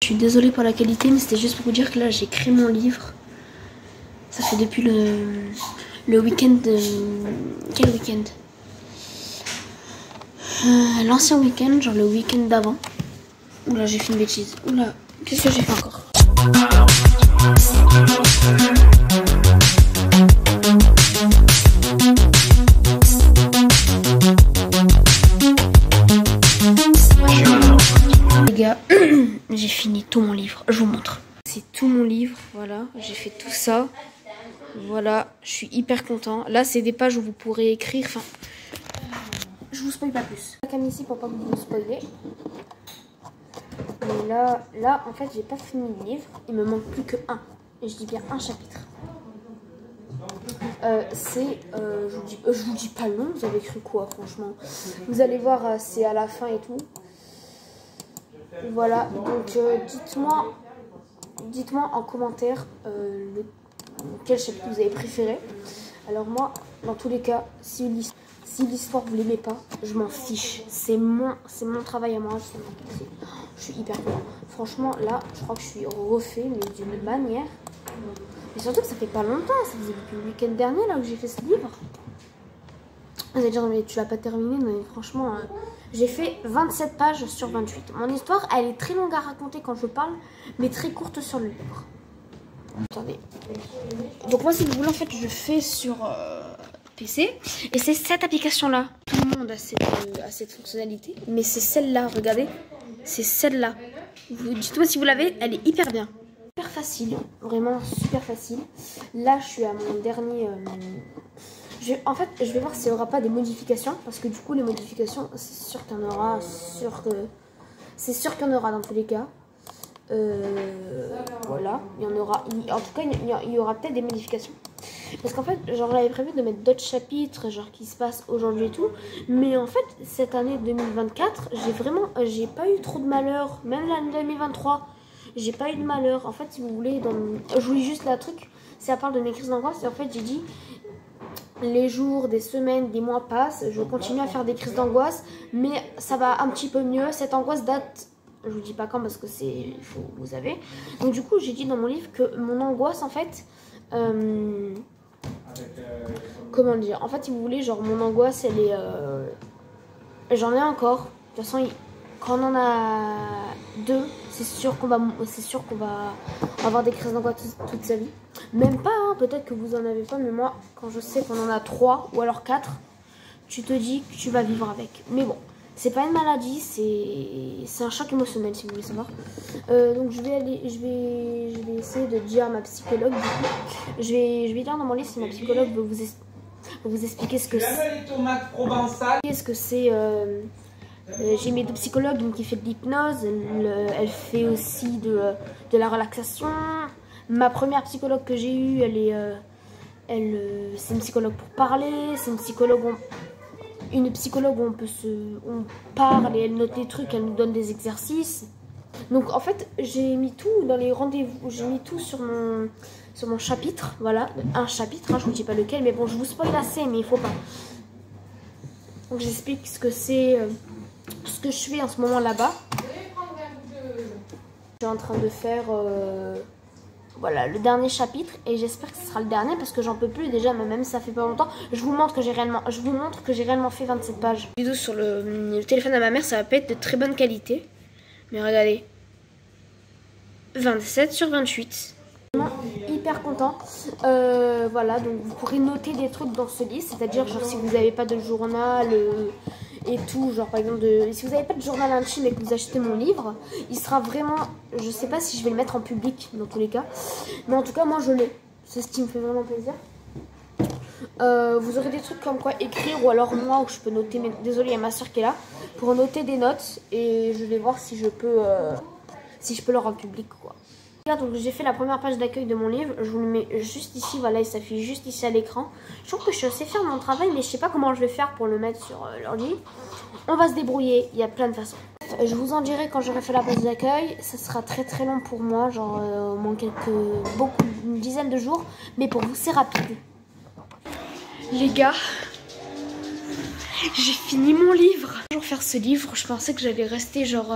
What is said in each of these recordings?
Je suis désolée pour la qualité, mais c'était juste pour vous dire que là j'ai écrit mon livre. Ça fait depuis le week-end de... Quel week-end? L'ancien week-end, genre le week-end d'avant. Oula, j'ai fait une bêtise. Oula, qu'est-ce que j'ai fait encore? Les gars, j'ai fini tout mon livre. Je vous montre. C'est tout mon livre, voilà. J'ai fait tout ça. Voilà, je suis hyper content. Là, c'est des pages où vous pourrez écrire. Enfin, je vous spoil pas plus. Comme ici pour pas vous spoiler. Mais là, en fait, j'ai pas fini le livre. Il me manque plus que un. Et je dis bien un chapitre. Je vous dis pas long. Vous avez cru quoi, franchement? Vous allez voir, c'est à la fin et tout. Voilà. Donc, dites-moi en commentaire quel chapitre vous avez préféré. Alors moi, dans tous les cas, si l'histoire vous l'aimez pas, je m'en fiche. C'est mon travail à moi. Je suis hyper contente. Franchement, là, je crois que je suis refait, mais d'une manière. Mais surtout que ça fait pas longtemps. Ça faisait depuis le week-end dernier là que j'ai fait ce livre. Vous allez dire, mais tu l'as pas terminé. Mais franchement, j'ai fait 27 pages sur 28. Mon histoire, elle est très longue à raconter quand je parle, mais très courte sur le livre. Attendez. Donc moi, si vous voulez, en fait, je fais sur PC. Et c'est cette application-là. Tout le monde a cette fonctionnalité. Mais c'est celle-là, regardez. C'est celle-là. Dites-moi si vous l'avez, elle est hyper bien. Super facile. Vraiment super facile. Là, je suis à mon dernier... En fait, je vais voir s'il n'y aura pas des modifications. Parce que du coup, les modifications, c'est sûr qu'il y en aura. C'est sûr qu'il y en aura dans tous les cas. Voilà, il y en aura. En tout cas, il y aura peut-être des modifications. Parce qu'en fait, genre, j'avais prévu de mettre d'autres chapitres, genre qui se passent aujourd'hui et tout. Mais en fait, cette année 2024, j'ai pas eu trop de malheur. Même l'année 2023, j'ai pas eu de malheur. En fait, si vous voulez, je vous lis juste la truc. Ça parle de mes crises d'angoisse. Et en fait, j'ai dit, les jours, des semaines, des mois passent. Je continue à faire des crises d'angoisse, mais ça va un petit peu mieux. Cette angoisse date. Je vous dis pas quand parce que vous savez. Donc du coup, j'ai dit dans mon livre que mon angoisse, en fait, comment dire? En fait, si vous voulez, genre mon angoisse, elle est, j'en ai encore. De toute façon, quand on en a deux, c'est sûr qu'on va avoir des crises d'angoisse toute sa vie. Même pas, hein, peut-être que vous en avez pas, mais moi, quand je sais qu'on en a 3 ou alors 4, tu te dis que tu vas vivre avec. Mais bon. C'est pas une maladie, c'est un choc émotionnel si vous voulez savoir. Donc je vais essayer de dire à ma psychologue. Du coup, je vais dire dans mon livre si ma psychologue veut vous expliquer ce que c'est. Qu'est-ce que c'est j'ai mes deux psychologues qui fait de l'hypnose. Elle fait aussi de la relaxation. Ma première psychologue que j'ai eue, c'est une psychologue pour parler. C'est une psychologue où on parle et elle note les trucs, elle nous donne des exercices. Donc en fait, j'ai mis tout dans les rendez-vous, j'ai mis tout sur mon chapitre, voilà, un chapitre, hein, je vous dis pas lequel, mais bon, je vous spoil assez, mais il faut pas. Donc j'explique ce que c'est, ce que je fais en ce moment là-bas. Je suis en train de faire... voilà, le dernier chapitre et j'espère que ce sera le dernier parce que j'en peux plus déjà, mais même si ça fait pas longtemps, je vous montre que j'ai réellement fait 27 pages. Vidéo sur le téléphone de ma mère, ça va pas être de très bonne qualité, mais regardez, 27 sur 28. Vraiment hyper content. Voilà, donc vous pourrez noter des trucs dans ce livre, c'est-à-dire genre si vous n'avez pas de journal et tout, genre par exemple si vous n'avez pas de journal intime et que vous achetez mon livre, il sera vraiment, je sais pas si je vais le mettre en public dans tous les cas, mais en tout cas moi je l'ai, c'est ce qui me fait vraiment plaisir. Vous aurez des trucs comme quoi écrire ou alors moi où je peux noter, mais désolé il y a ma soeur qui est là pour noter des notes et je vais voir si je peux le rendre public quoi. Donc j'ai fait la première page d'accueil de mon livre, je vous le mets juste ici, voilà, il s'affiche juste ici à l'écran. Je trouve que je suis assez fière de mon travail, mais je sais pas comment je vais faire pour le mettre sur l'ordi. On va se débrouiller, il y a plein de façons. Je vous en dirai quand j'aurai fait la page d'accueil, ça sera très très long pour moi, genre au moins une dizaine de jours, mais pour vous c'est rapide. Les gars, j'ai fini mon livre. Pour faire ce livre, je pensais que j'allais rester genre...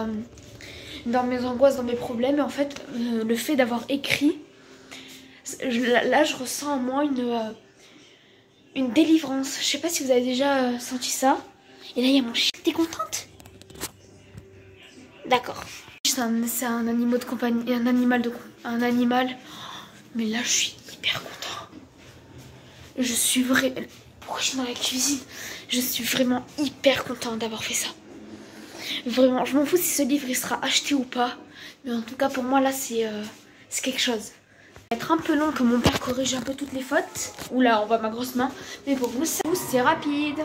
dans mes angoisses, dans mes problèmes. Et en fait, le fait d'avoir écrit, là je ressens en moi une délivrance. Je sais pas si vous avez déjà senti ça. Et là il y a mon chien. T'es contente? D'accord. C'est un animal de compagnie, un animal. Mais là je suis hyper content. Je suis vraiment... Pourquoi je suis dans la cuisine? Je suis vraiment hyper contente d'avoir fait ça. Vraiment, je m'en fous si ce livre il sera acheté ou pas. Mais en tout cas pour moi là c'est quelque chose. Ça va être un peu long que mon père corrige un peu toutes les fautes. Oula, on voit ma grosse main. Mais pour vous c'est rapide.